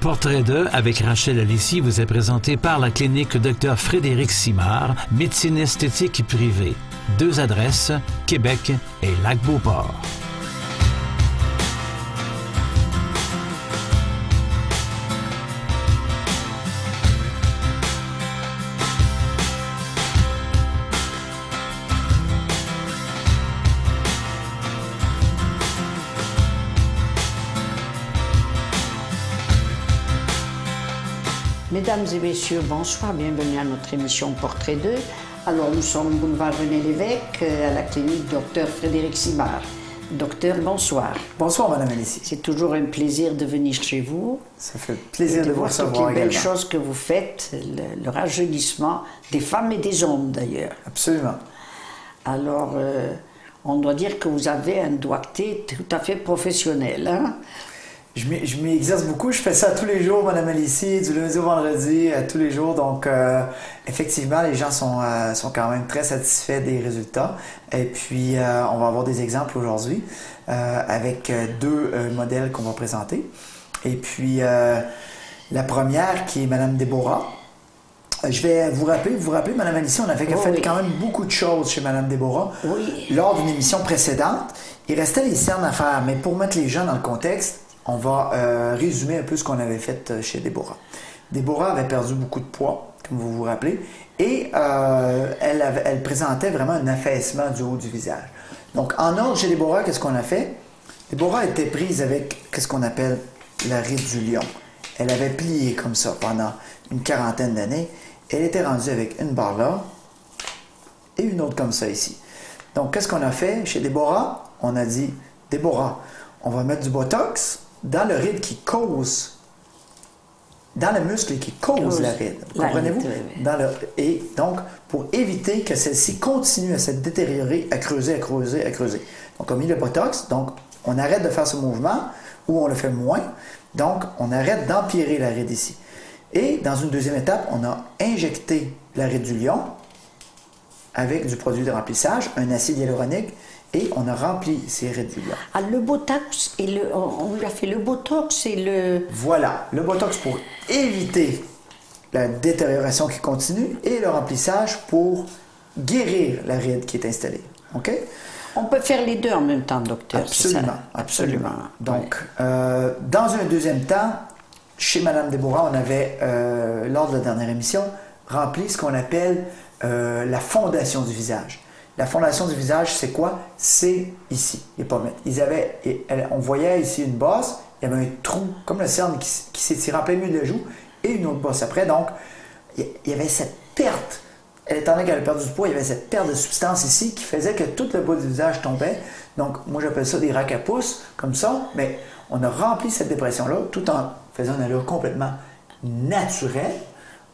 Portrait de avec Rachel Alissi vous est présenté par la clinique Dr Frédéric Simard, médecine esthétique privée. 2 adresses, Québec et Lac-Beauport. Mesdames et messieurs, bonsoir, bienvenue à notre émission Portrait 2. Alors, nous sommes boulevard René-Lévesque, à la clinique Dr Frédéric Simard. Docteur, bonsoir. Bonsoir, Madame Alissi. C'est toujours un plaisir de venir chez vous. Ça fait plaisir de vous recevoir toutes les belles également. choses que vous faites, le rajeunissement des femmes et des hommes, d'ailleurs. Absolument. Alors, on doit dire que vous avez un doigté tout à fait professionnel, hein? Je m'y exerce beaucoup. Je fais ça tous les jours, Madame Alissi, du lundi au vendredi, tous les jours. Donc, effectivement, les gens sont quand même très satisfaits des résultats. Et puis, on va avoir des exemples aujourd'hui avec 2 modèles qu'on va présenter. Et puis, la première qui est Madame Déborah. Je vais vous rappeler, Madame Alissi, on avait fait quand même beaucoup de choses chez Madame Déborah. Oui. Lors d'une émission précédente, il restait les cernes à faire. Mais pour mettre les gens dans le contexte, on va résumer un peu ce qu'on avait fait chez Déborah. Déborah avait perdu beaucoup de poids, comme vous vous rappelez, et elle présentait vraiment un affaissement du haut du visage. Donc, en ordre, chez Déborah, qu'est-ce qu'on a fait? Déborah était prise avec ce qu'on appelle la ride du lion. Elle avait plié comme ça pendant une quarantaine d'années. Elle était rendue avec une barre là et une autre comme ça ici. Donc, qu'est-ce qu'on a fait chez Déborah? On a dit, Déborah, on va mettre du Botox dans le ride qui cause, dans le muscle qui cause la ride. Comprenez-vous? Et donc, pour éviter que celle-ci continue à se détériorer, à creuser. Donc, on a mis le Botox, donc on arrête de faire ce mouvement, ou on le fait moins, donc on arrête d'empirer la ride ici. Et dans une deuxième étape, on a injecté la ride du lion avec du produit de remplissage, un acide hyaluronique, et on a rempli ces rides du lion. Ah, le Botox, on lui a fait le Botox et le... Voilà, le Botox pour éviter la détérioration qui continue et le remplissage pour guérir la ride qui est installée. OK? On peut faire les deux en même temps, docteur. Absolument, absolument. Donc, ouais. Dans un deuxième temps, chez Mme Déborah, on avait, lors de la dernière émission, rempli ce qu'on appelle la fondation du visage. La fondation du visage, c'est quoi? C'est ici, les pommettes. On voyait ici une bosse, il y avait un trou, comme le cerne qui s'étirait en plein milieu de la joue, et une autre bosse après. Donc, il y avait cette perte. Étant donné qu'elle avait perdu du poids, il y avait cette perte de substance ici qui faisait que tout le bas du visage tombait. Donc, moi, j'appelle ça des raques à pouces, comme ça. Mais on a rempli cette dépression-là tout en faisant une allure complètement naturelle,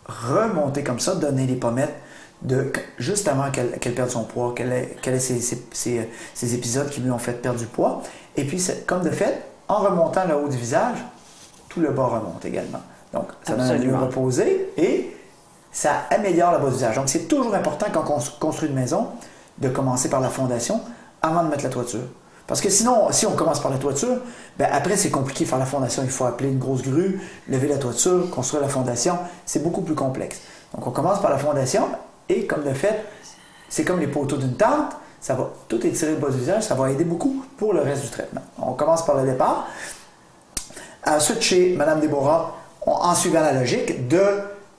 remonter comme ça, donner les pommettes juste avant qu'elle perde son poids, qu'elle ait ces épisodes qui lui ont fait perdre du poids. Et puis, comme de fait, en remontant le haut du visage, tout le bas remonte également. Donc, ça donne un lieu reposé et ça améliore le bas du visage. Donc, c'est toujours important quand on construit une maison de commencer par la fondation avant de mettre la toiture. Parce que sinon, si on commence par la toiture, bien après, c'est compliqué de faire la fondation. Il faut appeler une grosse grue, lever la toiture, construire la fondation. C'est beaucoup plus complexe. Donc, on commence par la fondation. Et comme de fait, c'est comme les poteaux d'une tente, ça va tout étirer le bas du visage, ça va aider beaucoup pour le reste du traitement. On commence par le départ. Ensuite, chez Mme Déborah, en suivant la logique de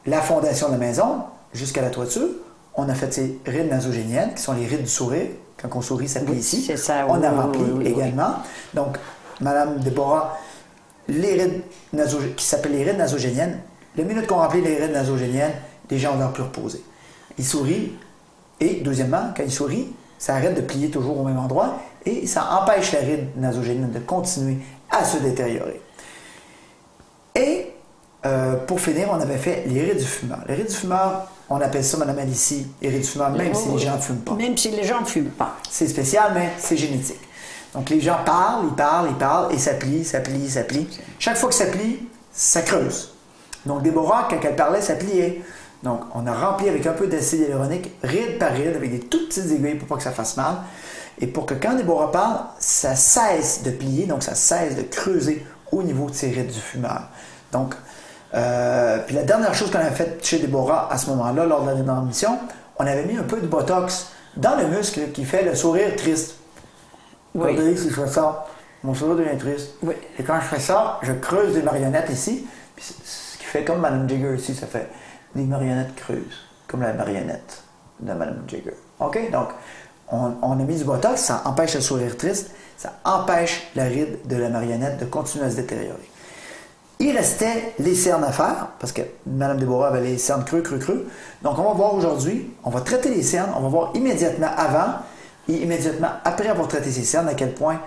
la fondation de la maison jusqu'à la toiture, on a fait ces rides nasogéniennes, qui sont les rides du sourire. Quand on sourit, ça plie ici. C'est ça, on a rempli également. Donc, Mme Déborah, les rides qui s'appellent les rides nasogéniennes, la minute qu'on remplit les rides nasogéniennes, les gens ont l'air plus reposés. Il sourit et, deuxièmement, quand il sourit, ça arrête de plier toujours au même endroit et ça empêche la ride nasogénienne de continuer à se détériorer. Et pour finir, on avait fait les rides du fumeur. Les rides du fumeur, on appelle ça, Mme Alissi, les rides du fumeur, même si les gens ne fument pas. Même si les gens ne fument pas. C'est spécial, mais c'est génétique. Donc les gens parlent et ça plie. Chaque fois que ça plie, ça creuse. Donc Déborah, quand elle parlait, ça pliait. Donc, on a rempli avec un peu d'acide hyaluronique, ride par ride, avec des toutes petites aiguilles pour pas que ça fasse mal. Et pour que quand Déborah parle, ça cesse de plier, donc ça cesse de creuser au niveau de ces rides du fumeur. Donc, puis la dernière chose qu'on avait faite chez Déborah à ce moment-là, lors de la dernière mission, on avait mis un peu de Botox dans le muscle qui fait le sourire triste. Oui. Si je fais ça, mon sourire devient triste. Oui. Et quand je fais ça, je creuse des marionnettes ici, puis ce qui fait comme Mme Jagger ici, ça fait des marionnettes creuses, comme la marionnette de Mme Jagger. OK? Donc, on a mis du Botox, ça empêche le sourire triste, ça empêche la ride de la marionnette de continuer à se détériorer. Il restait les cernes à faire, parce que Mme Déborah avait les cernes creux. Donc, on va voir aujourd'hui, on va traiter les cernes, on va voir immédiatement avant et immédiatement après avoir traité ces cernes à quel point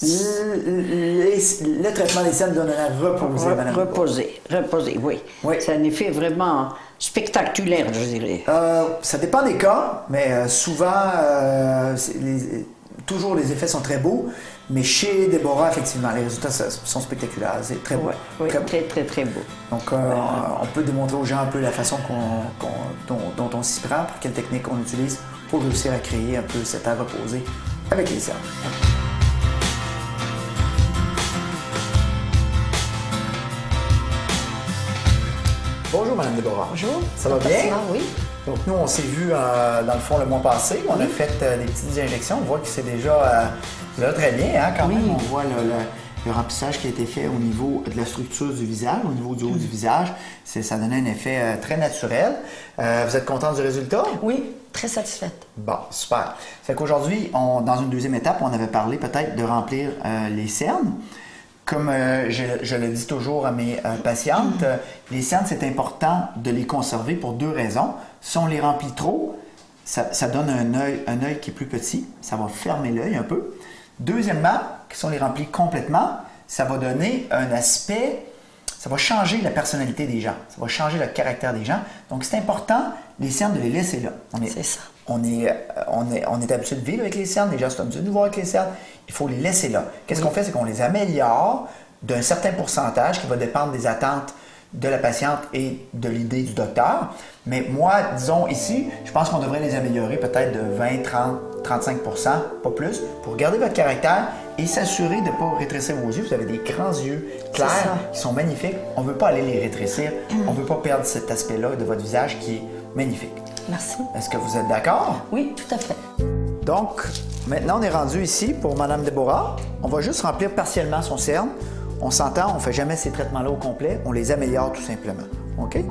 le traitement des cernes donne à reposer, Mme Déborah. Reposer, oui. C'est un effet vraiment spectaculaire, je dirais. Ça dépend des cas, mais souvent, toujours les effets sont très beaux. Mais chez Déborah, effectivement, les résultats sont spectaculaires. C'est très beau. Oui, très beau. Donc, on peut démontrer aux gens un peu la façon dont on s'y prend, quelle technique on utilise pour réussir à créer un peu cet air reposé avec les cernes. Bonjour, Mme Déborah. Bonjour. Ça va bien? Oui. Donc, nous, on s'est vu, dans le fond, le mois passé. On a fait des petites injections. On voit que c'est déjà très bien, hein, quand même. On voit le remplissage qui a été fait au niveau de la structure du visage, au niveau du haut du visage. Ça donnait un effet très naturel. Vous êtes contente du résultat? Oui, très satisfaite. Bon, super. Fait qu'aujourd'hui, dans une deuxième étape, on avait parlé peut-être de remplir les cernes. Comme je le dis toujours à mes patientes, les cernes, c'est important de les conserver pour deux raisons. Si on les remplit trop, ça donne un œil qui est plus petit, ça va fermer l'œil un peu. Deuxièmement, si on les remplit complètement, ça va donner un aspect, ça va changer la personnalité des gens, ça va changer le caractère des gens. Donc, c'est important, les cernes, de les laisser là. C'est ça. On est habitué de vivre avec les cernes, les gens sont habitués de nous voir avec les cernes. Il faut les laisser là. Qu'est-ce qu'on fait? C'est qu'on les améliore d'un certain pourcentage qui va dépendre des attentes de la patiente et de l'idée du docteur. Mais moi, disons ici, je pense qu'on devrait les améliorer peut-être de 20, 30, 35 %, pas plus, pour garder votre caractère et s'assurer de ne pas rétrécir vos yeux. Vous avez des grands yeux clairs qui sont magnifiques. On ne veut pas aller les rétrécir. On ne veut pas perdre cet aspect-là de votre visage qui est magnifique. Merci. Est-ce que vous êtes d'accord? Oui, tout à fait. Donc, maintenant, on est rendu ici pour Mme Déborah. On va juste remplir partiellement son cerne. On s'entend, on ne fait jamais ces traitements-là au complet. On les améliore tout simplement. OK?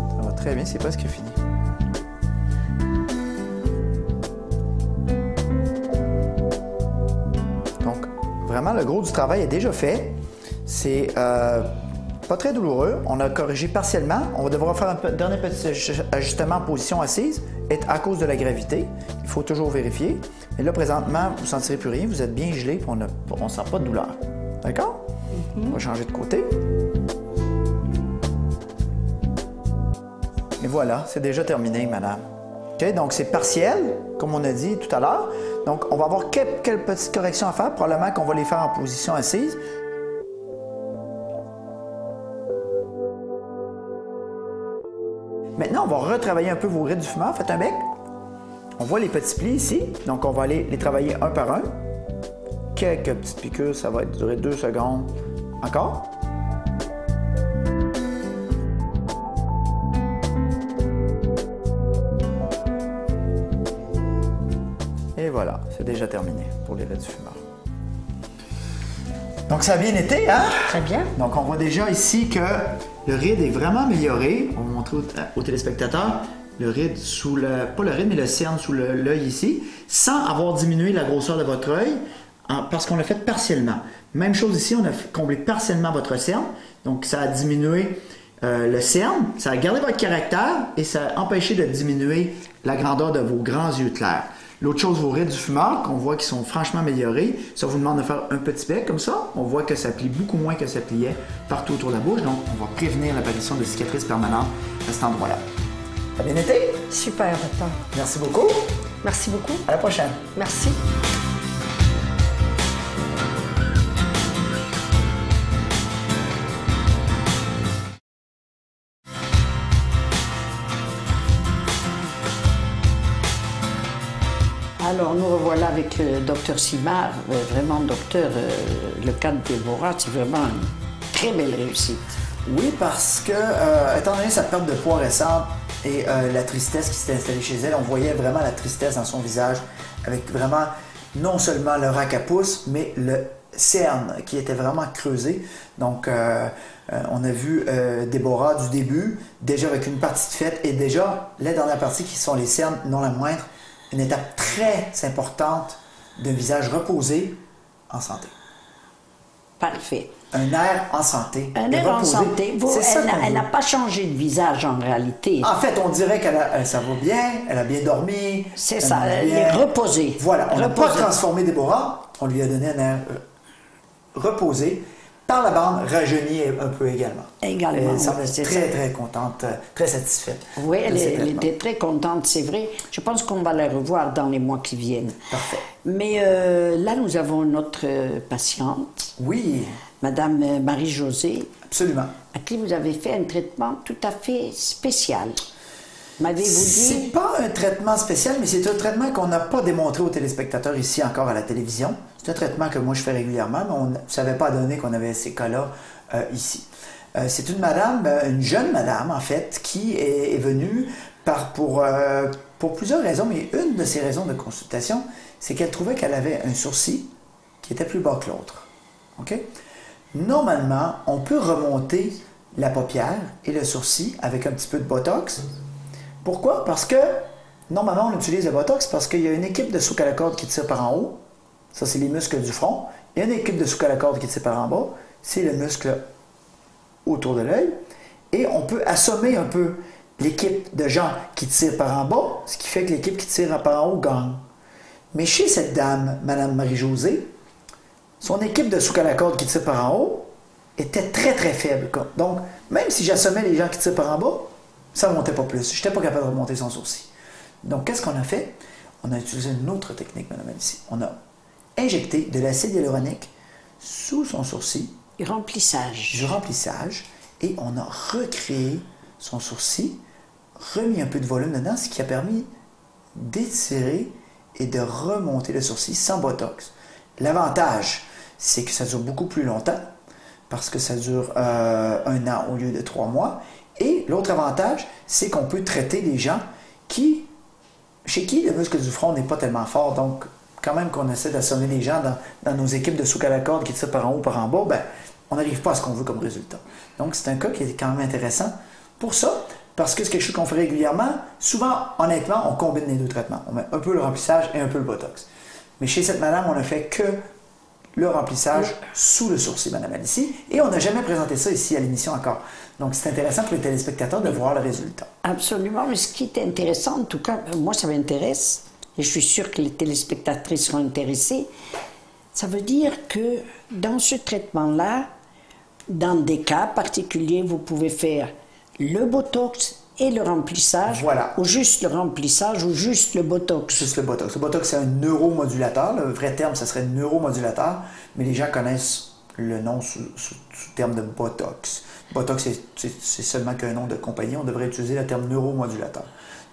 Ça va très bien, c'est presque fini. Donc, vraiment, le gros du travail est déjà fait. C'est pas très douloureux. On a corrigé partiellement. On va devoir faire un dernier petit ajustement en position assise à cause de la gravité. Il faut toujours vérifier. Mais là, présentement, vous ne sentirez plus rien. Vous êtes bien gelé et on ne sent pas de douleur. D'accord? On va changer de côté. Et voilà, c'est déjà terminé, madame. OK? Donc, c'est partiel, comme on a dit tout à l'heure. Donc, on va avoir quelques petites corrections à faire. Probablement qu'on va les faire en position assise. Maintenant, on va retravailler un peu vos rides du fumeur. Faites un bec. On voit les petits plis ici. Donc, on va aller les travailler un par un. Quelques petites piqûres, ça va durer 2 secondes. Encore. Et voilà, c'est déjà terminé pour les rides du fumeur. Donc, ça a bien été, hein? Très bien. Donc, on voit déjà ici que le ride est vraiment amélioré. On va montrer aux téléspectateurs le ride sous le... pas le ride, mais le cerne sous l'œil ici, sans avoir diminué la grosseur de votre œil, parce qu'on l'a fait partiellement. Même chose ici, on a comblé partiellement votre cerne. Donc, ça a diminué le cerne, ça a gardé votre caractère et ça a empêché de diminuer la grandeur de vos grands yeux clairs. L'autre chose, vos rides du fumeur, qu'on voit qui sont franchement améliorées, ça vous demande de faire un petit bec comme ça. On voit que ça plie beaucoup moins que ça pliait partout autour de la bouche. Donc, on va prévenir l'apparition de cicatrices permanentes à cet endroit-là. Ça a bien été? Super, docteur. Merci beaucoup. Merci beaucoup. À la prochaine. Merci. Alors, nous revoilà avec le docteur Simard. Vraiment, docteur, le cas de Déborah, c'est vraiment une très belle réussite. Oui, parce que, étant donné sa perte de poids récente et la tristesse qui s'était installée chez elle, on voyait vraiment la tristesse dans son visage, avec vraiment non seulement le rack à pouce, mais le cerne qui était vraiment creusé. Donc, on a vu Déborah du début, déjà avec une partie de fête, et déjà, la dernière partie qui sont les cernes, non la moindre, une étape très importante d'un visage reposé en santé. Parfait. Un air en santé. Un air en santé. Elle n'a pas changé de visage en réalité. En fait, on dirait ça va bien, elle a bien dormi. C'est ça, elle est reposée. Voilà, on n'a pas transformé Déborah, on lui a donné un air reposé. Par la bande, rajeunie un peu également. Également. Elle semble très contente, très satisfaite. Oui, elle était très contente, c'est vrai. Je pense qu'on va la revoir dans les mois qui viennent. Parfait. Mais là, nous avons notre patiente. Oui. Madame Marie-Josée. Absolument. À qui vous avez fait un traitement tout à fait spécial. M'avez-vous dit? C'est pas un traitement spécial, mais c'est un traitement qu'on n'a pas démontré aux téléspectateurs ici encore à la télévision. C'est un traitement que moi je fais régulièrement, mais on ne savait pas donner qu'on avait ces cas-là ici. C'est une madame, une jeune madame en fait, qui est venue pour plusieurs raisons, mais une de ces raisons de consultation, c'est qu'elle trouvait qu'elle avait un sourcil qui était plus bas que l'autre. OK? Normalement, on peut remonter la paupière et le sourcil avec un petit peu de Botox. Pourquoi? Parce que, normalement, on utilise le Botox parce qu'il y a une équipe de souk à la corde qui tire par en haut. Ça, c'est les muscles du front. Il y a une équipe de souk à la corde qui tire par en bas. C'est le muscle autour de l'œil. Et on peut assommer un peu l'équipe de gens qui tirent par en bas, ce qui fait que l'équipe qui tire par en haut gagne. Mais chez cette dame, Mme Marie-Josée, son équipe de souk à la corde qui tire par en haut était très faible. Donc, même si j'assommais les gens qui tirent par en bas, ça ne montait pas plus. Je n'étais pas capable de remonter son sourcil. Donc, qu'est-ce qu'on a fait? On a utilisé une autre technique, Mme Alice. On a injecté de l'acide hyaluronique sous son sourcil. Du remplissage. Du remplissage. Et on a recréé son sourcil, remis un peu de volume dedans, ce qui a permis d'étirer et de remonter le sourcil sans Botox. L'avantage, c'est que ça dure beaucoup plus longtemps, parce que ça dure 1 an au lieu de 3 mois. Et l'autre avantage, c'est qu'on peut traiter des gens chez qui le muscle du front n'est pas tellement fort. Donc, quand même qu'on essaie d'assommer les gens dans nos équipes de souk à la corde qui tirent par en haut, par en bas, ben, on n'arrive pas à ce qu'on veut comme résultat. Donc, c'est un cas qui est quand même intéressant pour ça, parce que c'est quelque chose qu'on fait régulièrement. Souvent, honnêtement, on combine les deux traitements. On met un peu le remplissage et un peu le Botox. Mais chez cette madame, on n'a fait que le remplissage sous le sourcil, Mme Alice. Et on n'a jamais présenté ça ici à l'émission encore. Donc, c'est intéressant pour les téléspectateurs de voir le résultat. Absolument. Mais ce qui est intéressant, en tout cas, moi, ça m'intéresse, et je suis sûre que les téléspectatrices seront intéressées, ça veut dire que dans ce traitement-là, dans des cas particuliers, vous pouvez faire le Botox et le remplissage, voilà. Ou juste le remplissage, ou juste le Botox. Juste le Botox. Le Botox, c'est un neuromodulateur. Le vrai terme, ça serait neuromodulateur, mais les gens connaissent le nom sous terme de Botox. Botox, c'est seulement qu'un nom de compagnie. On devrait utiliser le terme neuromodulateur.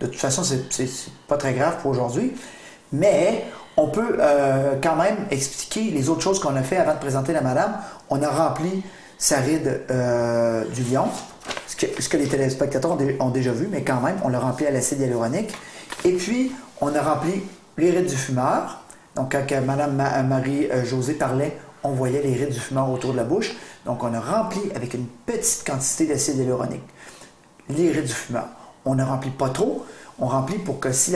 De toute façon, c'est pas très grave pour aujourd'hui, mais on peut quand même expliquer les autres choses qu'on a fait avant de présenter la madame. On a rempli sa ride du lion, ce que les téléspectateurs ont déjà vu, mais quand même, on l'a rempli à l'acide hyaluronique. Et puis, on a rempli les rides du fumeur. Donc, quand Mme Marie-Josée parlait, on voyait les rides du fumeur autour de la bouche. Donc, on a rempli avec une petite quantité d'acide hyaluronique les rides du fumeur. On ne remplit pas trop. On remplit pour que si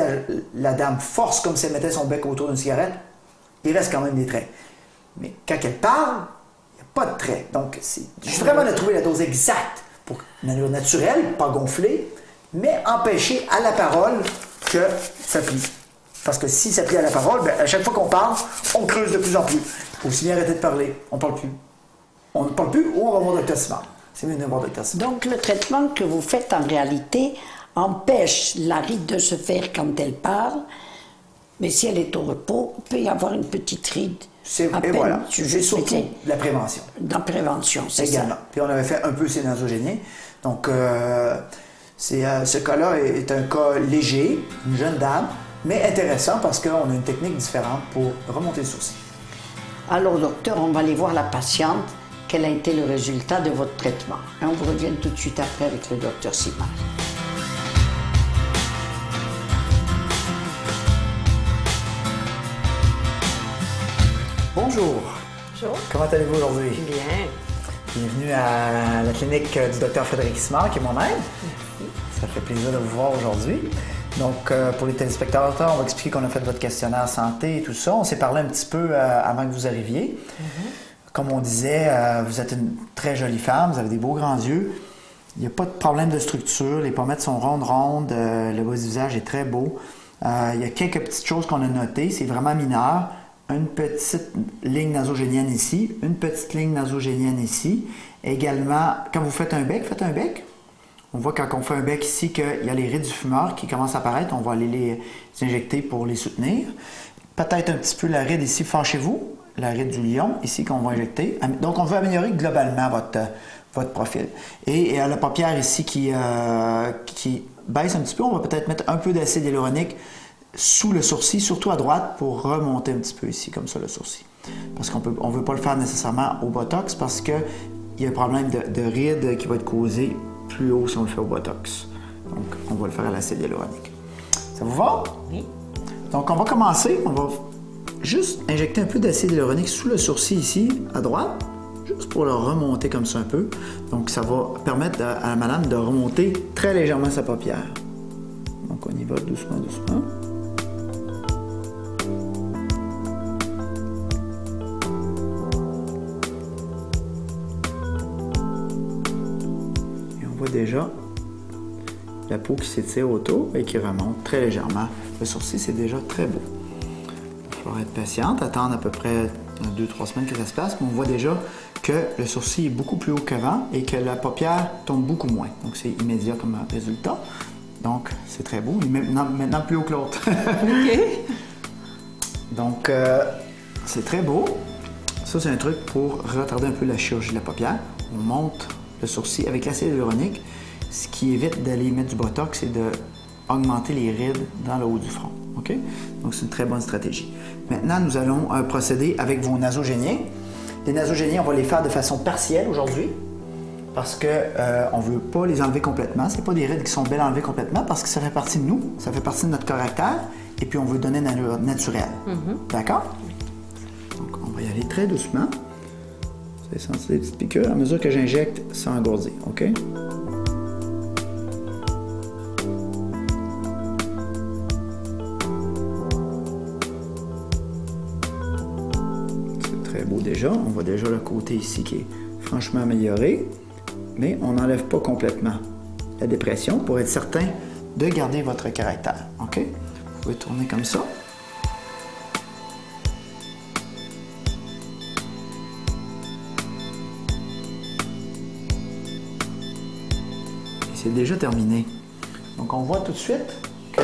la dame force comme si elle mettait son bec autour d'une cigarette, il reste quand même des traits. Mais quand elle parle, il n'y a pas de traits. Donc, c'est vraiment de trouver la dose exacte pour une allure naturelle, pas gonflée, mais empêcher à la parole que ça plie. Parce que si ça plie à la parole, bien, à chaque fois qu'on parle, on creuse de plus en plus. Il faut aussi bien arrêter de parler. On ne parle plus. On ne parle plus ou on va voir Dr. Simard. C'est mieux de voir Dr. Simard. Donc, le traitement que vous faites en réalité empêche la ride de se faire quand elle parle, mais si elle est au repos, il peut y avoir une petite ride. Et voilà, c'est surtout de la prévention. Dans la prévention, c'est ça. Également. Puis on avait fait un peu ces nasogéniens. Donc, ce cas-là est un cas léger, une jeune dame, mais intéressant parce qu'on a une technique différente pour remonter le sourcil. Alors, docteur, on va aller voir la patiente. Quel a été le résultat de votre traitement? Et on vous revient tout de suite après avec le docteur Simard. Bonjour. Bonjour. Comment allez-vous aujourd'hui? Bien. Bienvenue à la clinique du docteur Frédéric Simard, qui est mon aide. Ça fait plaisir de vous voir aujourd'hui. Donc, pour les téléspectateurs, on va expliquer qu'on a fait votre questionnaire santé et tout ça. On s'est parlé un petit peu avant que vous arriviez. Comme on disait, vous êtes une très jolie femme, vous avez des beaux grands yeux. Il n'y a pas de problème de structure, les pommettes sont rondes, le bas du visage est très beau. Il y a quelques petites choses qu'on a notées, c'est vraiment mineur. Une petite ligne nasogénienne ici, une petite ligne nasogénienne ici. Également, quand vous faites un bec, faites un bec. On voit quand on fait un bec ici qu'il y a les rides du fumeur qui commencent à apparaître. On va aller les injecter pour les soutenir. Peut-être un petit peu la ride ici, fâchez-vous. La ride du lion ici qu'on va injecter. Donc, on veut améliorer globalement votre profil. Et la paupière ici qui baisse un petit peu, on va peut-être mettre un peu d'acide hyaluronique sous le sourcil, surtout à droite, pour remonter un petit peu ici, comme ça, le sourcil. Parce qu'on ne veut pas le faire nécessairement au botox parce qu'il y a un problème de ride qui va être causé plus haut si on le fait au botox. Donc, on va le faire à l'acide hyaluronique. Ça vous va? Oui. Donc, on va commencer. On va juste injecter un peu d'acide hyaluronique sous le sourcil ici, à droite, juste pour le remonter comme ça un peu. Donc, ça va permettre à la madame de remonter très légèrement sa paupière. Donc, on y va doucement, doucement. Déjà la peau qui s'étire autour et qui remonte très légèrement. Le sourcil, c'est déjà très beau. Il va falloir être patiente, attendre à peu près 2-3 semaines que ça se passe, mais on voit déjà que le sourcil est beaucoup plus haut qu'avant et que la paupière tombe beaucoup moins. Donc, c'est immédiat comme résultat. Donc, c'est très beau. Il est maintenant plus haut que l'autre. OK. Donc, c'est très beau. Ça, c'est un truc pour retarder un peu la chirurgie de la paupière. On monte le sourcil avec l'acide hyaluronique, ce qui évite d'aller mettre du botox et d'augmenter les rides dans le haut du front. OK? Donc, c'est une très bonne stratégie. Maintenant, nous allons procéder avec vos nasogéniens. Les nasogéniens, on va les faire de façon partielle aujourd'hui parce qu'on ne veut pas les enlever complètement. Ce n'est pas des rides qui sont belles à enlever complètement parce que ça fait partie de nous, ça fait partie de notre caractère et puis on veut donner une allure naturelle. D'accord? Donc, on va y aller très doucement. Vous avez senti des petites piqûres. À mesure que j'injecte, ça engourdit. OK? C'est très beau déjà. On voit déjà le côté ici qui est franchement amélioré. Mais on n'enlève pas complètement la dépression pour être certain de garder votre caractère. OK? Vous pouvez tourner comme ça. C'est déjà terminé. Donc, on voit tout de suite que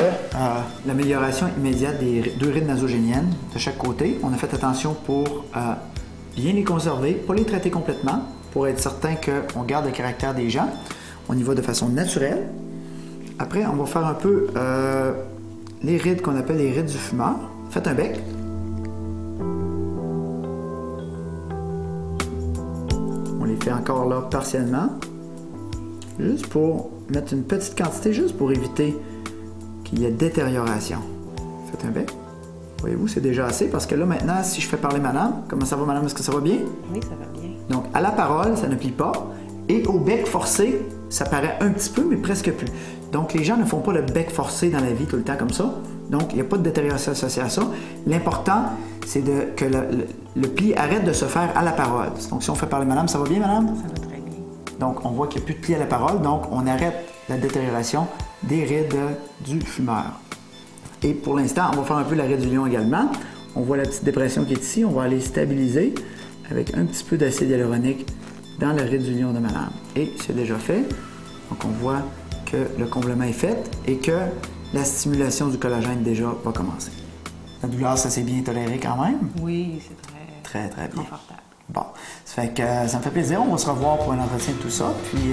l'amélioration immédiate des deux rides nasogéniennes de chaque côté. On a fait attention pour bien les conserver, pas les traiter complètement, pour être certain qu'on garde le caractère des gens. On y va de façon naturelle. Après, on va faire un peu les rides qu'on appelle les rides du fumeur. Faites un bec. On les fait encore là partiellement. Juste pour mettre une petite quantité, juste pour éviter qu'il y ait détérioration. Faites un bec. Voyez-vous, c'est déjà assez parce que là, maintenant, si je fais parler madame, comment ça va, madame? Est-ce que ça va bien? Oui, ça va bien. Donc, à la parole, ça ne plie pas. Et au bec forcé, ça paraît un petit peu, mais presque plus. Donc, les gens ne font pas le bec forcé dans la vie tout le temps comme ça. Donc, il n'y a pas de détérioration associée à ça. L'important, c'est que le pli arrête de se faire à la parole. Donc, si on fait parler madame, ça va bien, madame? Ça va très bien. Donc, on voit qu'il n'y a plus de pli à la parole. Donc, on arrête la détérioration des rides du fumeur. Et pour l'instant, on va faire un peu la ride du lion également. On voit la petite dépression qui est ici. On va aller stabiliser avec un petit peu d'acide hyaluronique dans la ride du lion de madame. Et c'est déjà fait. Donc, on voit que le comblement est fait et que la stimulation du collagène déjà va commencer. La douleur, ça s'est bien toléré quand même? Oui, c'est très bien. confortable. Bon, ça fait que ça me fait plaisir. On va se revoir pour un entretien de tout ça. Puis,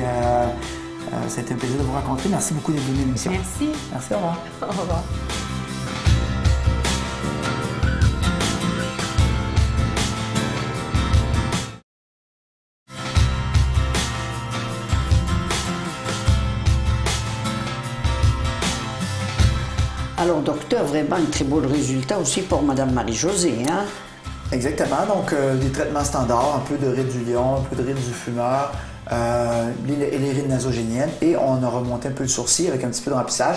ça a été un plaisir de vous rencontrer. Merci beaucoup d'être venu à l'émission. Merci. Merci, au revoir. Au revoir. Alors, docteur, vraiment un très beau résultat aussi pour Mme Marie-Josée, hein? Exactement. Donc, des traitements standards, un peu de ride du lion, un peu de ride du fumeur, les rides nasogéniennes. Et on a remonté un peu le sourcil avec un petit peu de remplissage.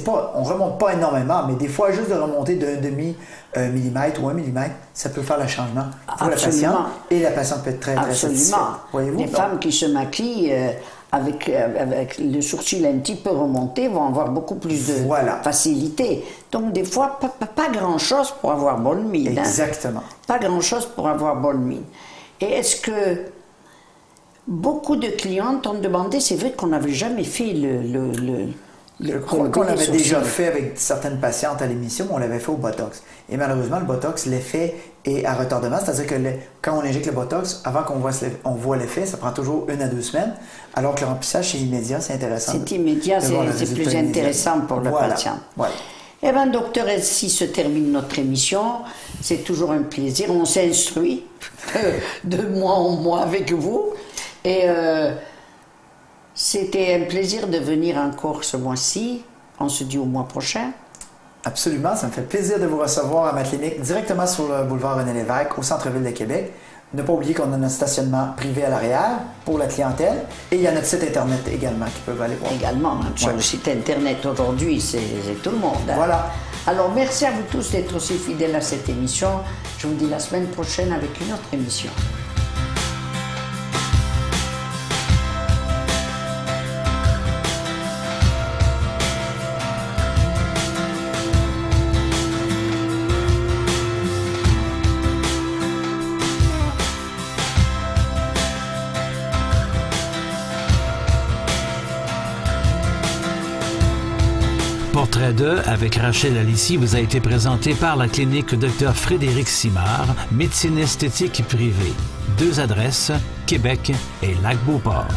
On ne remonte pas énormément, mais des fois, juste de remonter d'un demi-millimètre ou 1 millimètre, ça peut faire le changement pour la patiente. Et la patiente peut être très, très satisfaite. Les femmes qui se maquillent avec le sourcil un petit peu remonté vont avoir beaucoup plus de facilité. Donc, des fois, pas grand-chose pour avoir bonne mine. Exactement. Hein? Pas grand-chose pour avoir bonne mine. Et est-ce que beaucoup de clientes ont demandé, c'est vrai qu'on n'avait jamais fait je crois qu'on l'avait déjà fait avec certaines patientes à l'émission, on l'avait fait au Botox. Et malheureusement, le Botox, l'effet est à retardement, c'est-à-dire que quand on injecte le Botox, avant qu'on voit l'effet, ça prend toujours 1 à 2 semaines, alors que le remplissage, c'est immédiat, c'est intéressant. C'est immédiat, c'est plus intéressant pour le patient. Voilà. Eh bien, docteur, ainsi se termine notre émission. C'est toujours un plaisir. On s'instruit de mois en mois avec vous. Et c'était un plaisir de venir encore ce mois-ci. On se dit au mois prochain. Absolument, ça me fait plaisir de vous recevoir à ma clinique directement sur le boulevard René-Lévesque au centre-ville de Québec. Ne pas oublier qu'on a notre stationnement privé à l'arrière pour la clientèle et il y a notre site Internet également qui peuvent aller voir. Également, hein, sur le site Internet aujourd'hui, c'est tout le monde. Hein. Voilà. Alors, merci à vous tous d'être aussi fidèles à cette émission. Je vous dis la semaine prochaine avec une autre émission. Portrait de avec Rachel Alissi vous a été présenté par la clinique Dr Frédéric Simard, médecine esthétique privée. 2 adresses, Québec et Lac-Beauport.